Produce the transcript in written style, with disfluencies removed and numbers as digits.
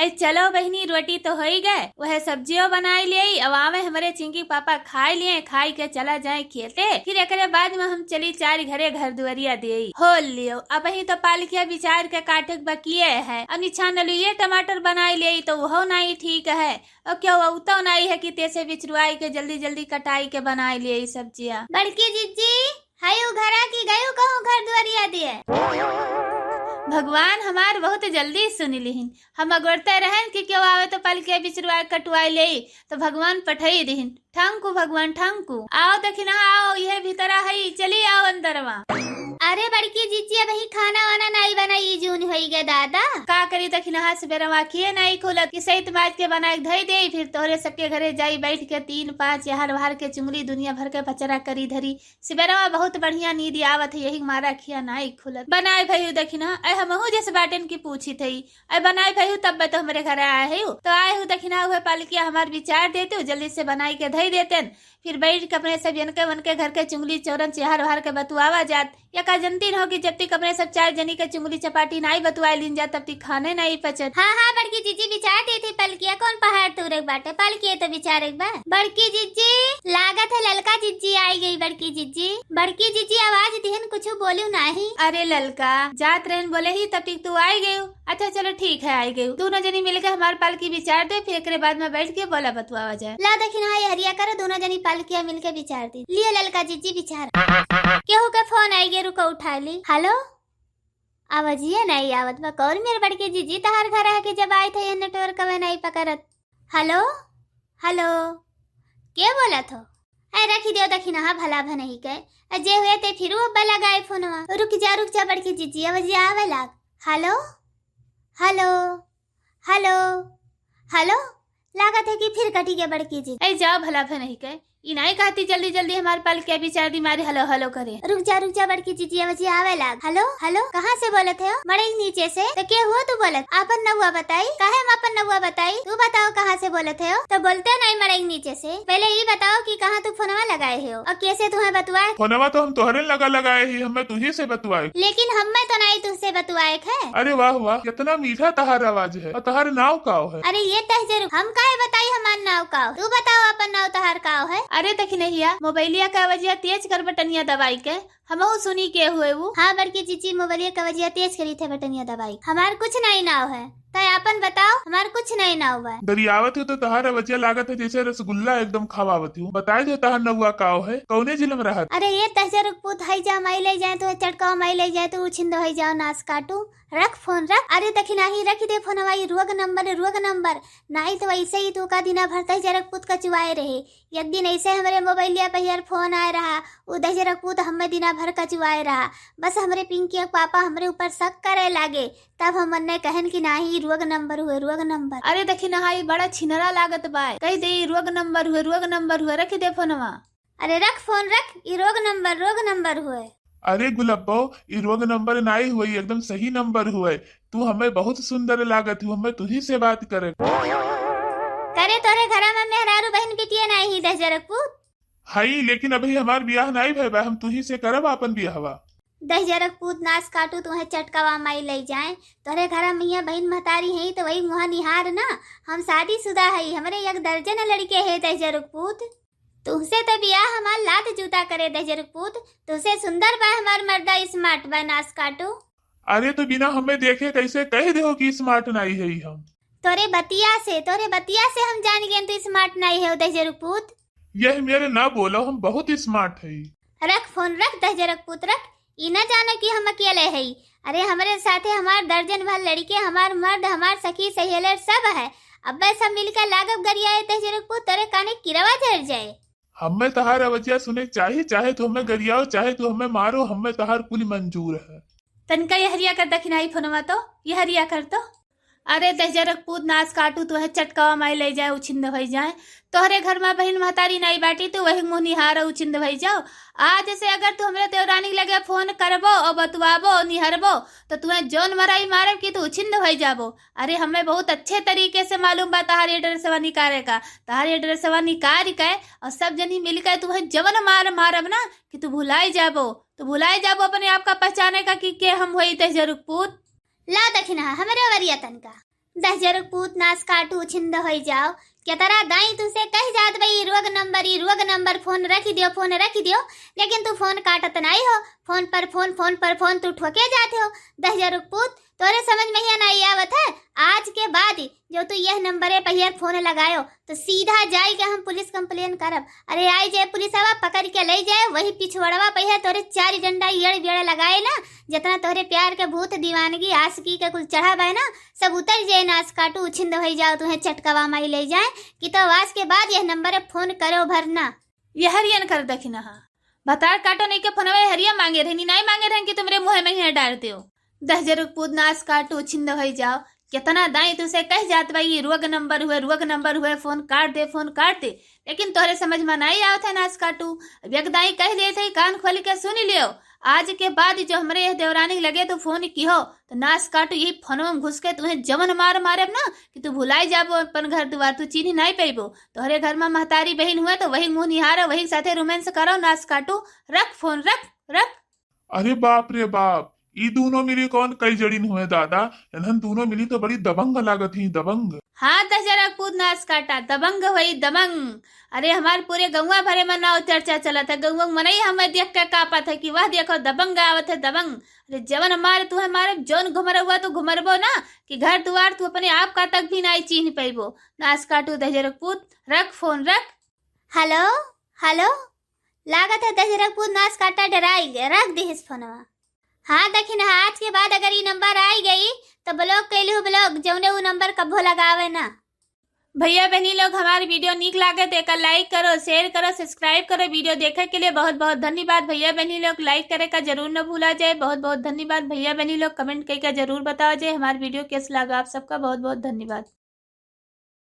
अरे चलो बहनी, रोटी तो हो ही गए, वह सब्जियों बनाई ले, अब आवे हमारे चिंकी पापा खाए लिए, खाई के चला जाए खेते, फिर एक बाद में हम चली चार घरे घर दुआरिया दे हो लियो। अब ही तो पालकिया विचार के काटे बकिए है, अब निछान ये टमाटर बनाई ले तो वो नहीं ठीक है, और क्या वो तो नहीं है कि तेसे बिचरुआई के जल्दी जल्दी कटाई के बनाई लिए सब्जियां। बड़की जीजी हायो घरा की गयो कहूँ घर दुआरिया दिए। भगवान हमार बहुत जल्दी सुन लिहिन, हम अगोड़ते रहन कि क्यों आवे तो पल के बिचरुआ कटवाई ले, तो भगवान पठई दिहिन। ठंकू भगवान ठंकू, आओ दखिना आओ, यह भीतर है, चली आओ अंदरवा। अरे बड़की जीजी अब ही खाना वाना नहीं बनाई जून होई गे दादा। का करी दखिना हाथ से बेरवा किए नहीं खुलत कि सहित माज के बनाए धई दे, फिर तोहरे सबके घरे जाई बैठ के 3-5 यार बाहर के चुंगली दुनिया भर के पचरा करी धरी सिबेरवा बहुत बढ़िया नींद आवत है, यही मारा खिया नहीं खुलत। बनाए भई दखिना ऐ हमहू जैसे बाटन की पूछी थी, ऐ बनाए भई तब तो हमारे घर आए है, तो आए हूँ दखिना हुए पालकिया हमार विचार देते जल्दी से बनाई के धई देते, फिर बैठ के अपने सब वन के घर के चुंगली चौरन चेहर वहार के बतुआवा जात, या का जनती हो कि जब तक अपने सब 4 जनी के चुंगली चपाटी नहीं बतुआई लीन जात तब तक खाने नहीं पचत। हाँ बड़की जीजी विचार दी थी पलकिया कौन पहाड़ तुरे बाटे, पलकिया तो विचार एक बार। बड़की जीजी लागत है ललका जीजी आई गई। बड़की जीजी आवाज दिहन कुछ बोलू नहीं। अरे ललका जात रहन बोले ही तब तक तू आई गई। अच्छा चलो ठीक है आई गई, दोनों जनी मिलकर हमारे पाल की विचार दे, फिर एक बाद में बैठ के बोला बतुआ जाए। ला दखिना हरिया करो, दोनों जनी पालकिया मिलके विचार दी। लियो ललका जीजी विचार। केहू के फोन आई गे, रुको उठा ली। हेलो आवाजिए नहीं आवत बा, कौन मेरे बड़के जीजी तहार घर आके जब आए थे ये नेटवर्क वे नहीं पकड़त। हेलो हेलो के बोला थो? ऐ रखी दियो दखिना हाँ भला भा नहीं कहे जे हुए ते फिर अब्बा लगाए फोनवा। रुक जा बड़की जीजी आवाजिया आवे लाग। हेलो हेलो हेलो हेलो लागत है कि फिर कटी के बड़की जी। ऐ जाओ भला भा नहीं कहे, इनाई कहती जल्दी जल्दी हमारे पाल के विचार दी मारे हलो हलो करे। रुक जा बड़की जीजी आवाज आवे लाग। हेलो हेलो कहाँ से बोलत हो? बड़े नीचे से। तो क्या हुआ तू बोलत? आपन नहुआ बताई काहे हम अपन नहुआ बताई, तू बताओ कहाँ से बोलत हो? तो बोलते नहीं मड़ई नीचे से, पहले ये बताओ कि कहाँ तू फोनवा लगाए हो और कैसे तुम्हें बतुआए? फोनवा तो हम तोहरे लगाए ही, हमें तुझे से बतुआए। लेकिन हम तो नहीं तुझसे बतुआए है। अरे वाह वाह कितना मीठा तहार आवाज है, और तहार नाव काव है? अरे ये तह जरूर हम काहे बताई हमार नाव काव, तू बताओ अपन नाव तहार काव है। अरे दखिनहिया मोबाइलिया का वजह तेज कर बटनिया दबाई के, हमहू सुनी के हुए वो। हाँ बड़की जीजी मोबाइलिया का वजह तेज करी थे बटनिया दबाई, हमार कुछ नहीं नाव है। तय अपन बताओ हमार कुछ नहीं नाव है। दरियावत हो तो तहार वजह लागत है जैसे रसगुल्ला एकदम खावावत हूँ। बताए दो तहार नौवा काव है, कौने जिले में रहत? अरे ये तहजर पुत हई जा माई ले जाए तो चटका माई ले जाए तो उछिंदो हई जाओ नास काटू। रख फोन रख। अरे दखिना ही रख दे फोन वाई रोग नंबर नहीं तो वैसे ही तू का दिना भरता जरक पुत का चुआए रहे। एक दिन ऐसे हमारे मोबाइलिया पे यार फोन आए रहा, उधर जरक पुत हमें दिना भर का चुआए रहा। बस हमारे पिंकी और पापा हमारे ऊपर शक करे लागे, तब हम ने कहन की नहीं रोग नंबर हुए रोग नंबर। अरे दखिना हाई बड़ा छिनरा लागत बा, कह दे रोग नंबर हुए रख दे फोनवा। अरे रख फोन रख, ये रोग नंबर हुए। अरे गुलब्बो ये रोग नंबर नहीं हुई, एकदम सही नंबर हुए। तू हमें बहुत सुंदर लागत हूँ, हमें तुझी से बात करे तोरे घर में मेहरारू बहन बिटिया नहीं ही दहजरक पुत हाई, लेकिन अभी हमार ब्याह नहीं भय, हम तुझी से करब अपन ब्याहवा। दहजरक पूत नाश काटू तुम्हें चटकावा माई ले जाए। तोरे घर में यहाँ बहन महतारी है तो वही मुहा निहार ना, हम शादीशुदा है, हमारे 1 दर्जन लड़के है दहजरक पूत। तुझसे तो ब्याह हमार लात जूता करे दहजरक पूत, तुझसे सुंदर बा हमार मर्दा स्मार्ट बा नाश काटू। अरे तो बिना हमें देखे कैसे कह दे कि स्मार्ट नहीं है हम? तोरे बतिया से हम जान गए तू स्मार्ट नहीं है दहजरक पूत। यह मेरे ना बोलो, हम बहुत स्मार्ट है। रख फोन रख दहजरक पूत रख, ई न जानो कि हम अकेले है। अरे हमारे साथे हमार दर्जन भर लड़के, हमार मर्द, हमार सखी सहेलर सब है। अब सब मिलकर लागब गरियाए दहजरक पूत, तोरे काने किरवा झड़ जाए। हमें तहार अवजिया सुने चाहे तो हमें गरियाओ, चाहे तो हमें मारो, हमें तहार कुल मंजूर है। तनका ये हरिया कर दखिनाई फोनवा तो ये हरिया कर तो। अरे दहजरक पूत नाश काटू तो है चटकावा माई ले जाए उछिंद भई जाए। तोहरे घर में बहन महतारी नहीं बाटी तो वही मुँह निहार उछिंद भई जाओ। आज से अगर तू हमरे देवरानी लगे फोन करबो और बतवाबो निहरबो तो तुम्हें जोन मराई मारब की तू उछिंद भई जाबो। अरे हमें बहुत अच्छे तरीके से मालूम बा तहार एड्रेसवा निकाले का, तहार एड्रेसवा निकाल के और सब जनी मिलकर तुम्हें जवन मारब ना कि तू भुलाई जाबो अपने आप का पहचाने का कि के हम हुई दहजरक पूत। ला दखिना हमारे वरिया तनका दहजर पूत नास काटू छिंद हो जाओ क्या तारा दाई तुसे कह जात भाई रोग नंबर फोन रख दियो लेकिन तू फोन काटत नहीं हो फोन पर फोन तू ठोके जाते हो दहजर पूत तोरे समझ में ही नहीं आवत है। आज के बाद जो तू यह नंबरे पर फोन लगायो तो सीधा जाए के हम पुलिस कंप्लेन करब। अरे आई जाए पुलिस आवा पकड़ के ले जाए वही पिछवड़वा पे तोरे 4 डंडा येड़ लगाए ना जितना तोरे प्यार के भूत दीवानगी आशिकी के कुल चढ़ा है ना सब उतर जाए नाच काटू उछिंद हो जाओ तुम्हें चटकवा माई ले जाए कि तो आज के बाद यह नंबर फोन करो भरना। ये हरियन कर दखिना हाँ भतार काटो नहीं के फोनवे हरिया मांगे रहनी नहीं मांगे रहन कि तुमरे मुंह में ही डालते हो। दहजर पूत नाच काटू छिंद हो जाओ कितना दाई तुसे कह जात भाई रोग नंबर हुए फोन काट दे लेकिन तोहरे समझ में नहीं आवत है नाच काटू। व्यक दाई कह दे थे कान खोल के सुन लियो आज के बाद जो हमरे यह देवरानी लगे तो फोन की हो तो नाच काटू यही फोनवा में घुस के तुम्हें जवन मारे ना कि तू भुलाई जाबो अपन घर दुआर तू चीनी नहीं पेबो। तोहरे घर में महतारी बहन हुए तो वही मुंह निहारो वही साथे रोमांस करो नाच काटू रख फोन रख। अरे बाप रे बाप ई दोनों मिली कौन कई जड़ीन हुए दादा इन्हन दोनों मिली तो बड़ी दबंग लागत ही दबंग। हाँ दहजरा कूद नाच काटा दबंग वही दबंग। अरे हमारे पूरे गौवा भरे में नाव चर्चा चलत है गौवा मन ही हमें देख के कापत है कि वह देखो दबंग आवत है दबंग। अरे जवन मारे तू हमारे जौन घुमर हुआ तू घुमरबो ना कि घर दुआर तू अपने आप का तक भी नहीं चीन पैबो। नाच काटू दहजरा कूद रख फोन रख। हेलो लागत है दहजरा कूद नाच काटा डराई रख दी इस फोनवा। हाँ देखिन आज के बाद अगर ये नंबर आई गई तो ब्लॉक कैलू ब्लॉक जौने वो नंबर कभो लगावे ना। भैया बहनी लोग हमारी वीडियो नीक लागे तो एक लाइक करो शेयर करो सब्सक्राइब करो। वीडियो देखे के लिए बहुत बहुत धन्यवाद। भैया बहनी लोग लाइक करे का जरूर न भूला जाए। बहुत बहुत धन्यवाद। भैया बहनी लोग कमेंट करके जरूर बताओ जाए हमारी वीडियो कैसा लगा। आप सबका बहुत बहुत धन्यवाद।